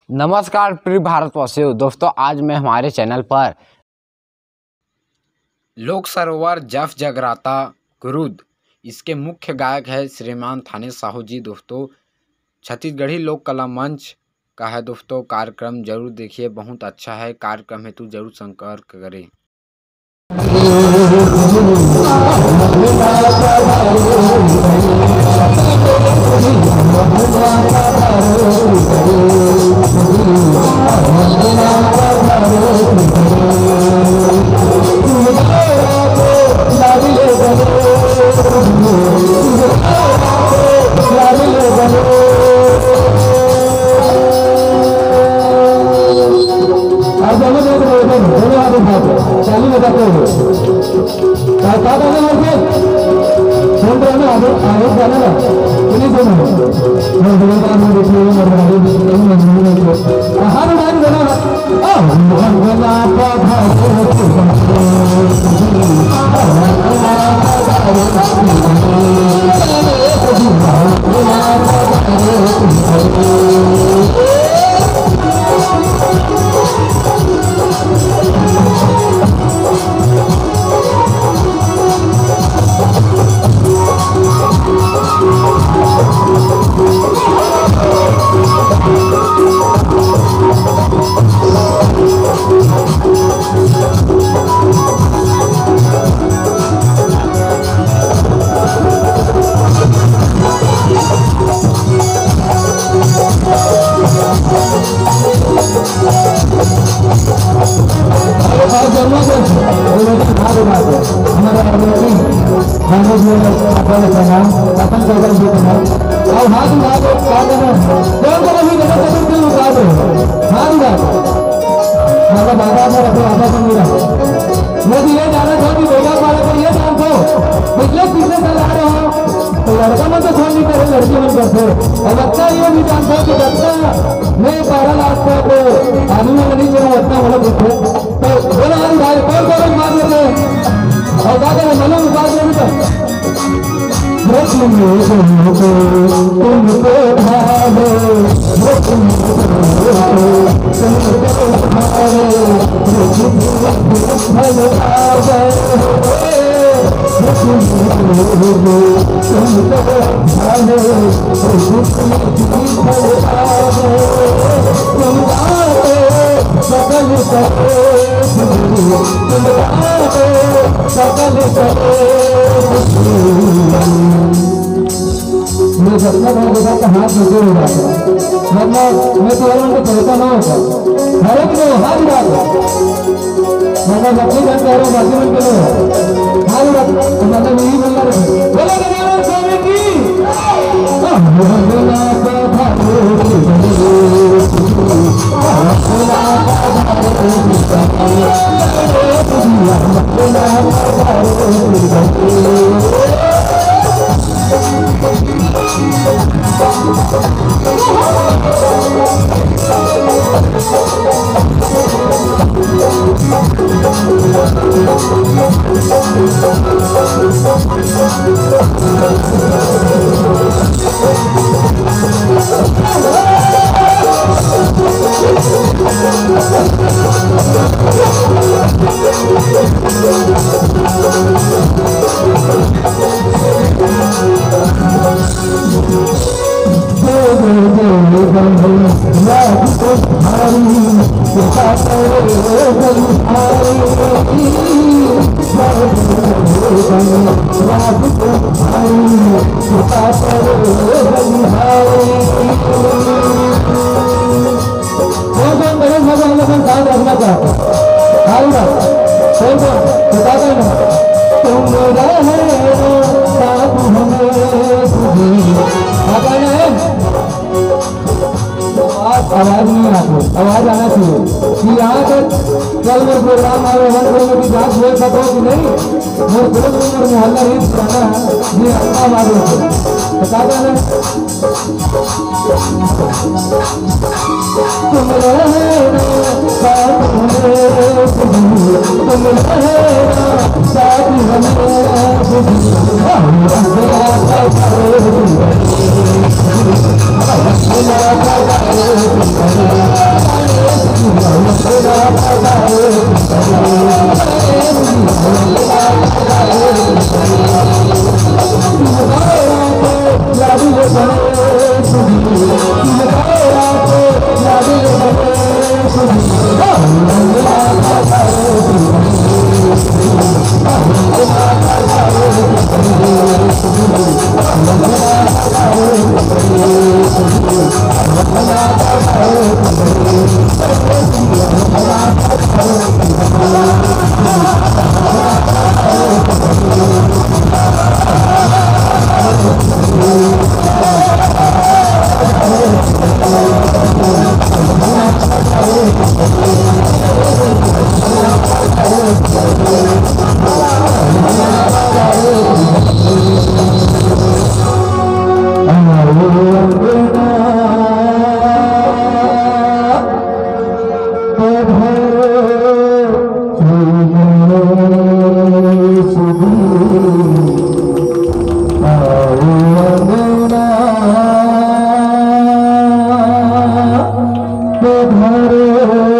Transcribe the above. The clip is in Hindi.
नमस्कार प्रिय भारतवासियों। दोस्तों, आज मैं हमारे चैनल पर लोक सरोवर जफ जगराता गुरुद इसके मुख्य गायक है श्रीमान थाने साहू जी। दोस्तों, छत्तीसगढ़ी लोक कला मंच का है। दोस्तों, कार्यक्रम जरूर देखिए, बहुत अच्छा है। कार्यक्रम हेतु जरूर संपर्क करें। लड़का मन तो छोड़ नहीं करे, लड़की मन करते। और बच्चा ये भी जानता है कि बच्चा मैं 12 लाख को आदमी में नहीं मेरा बच्चा बोला देखो तो बोला यार भाई कौन कौन बात करते और क्या करें मनो बात करें मैं सपना का देखा तो हाथ नीचे हो जाता है, मतलब मैं तो को कहता ना होता हर एक को हाथ जाता मतलब अपनी बात कह रहा हूँ बाकी मन के लोग हाथ जाता तो मतलब यही बोलना रहे बोला गजानन स्वामी की आवाज नहीं आती, आवाज आना चाहिए कि यहाँ तक कल में प्रोग्राम आए हर लोगों की जांच हुए पता हो कि नहीं और दोस्त नंबर मोहल्ला ही जाना है ये अपना मालूम है बता देना तुम रहे साथ हमें घर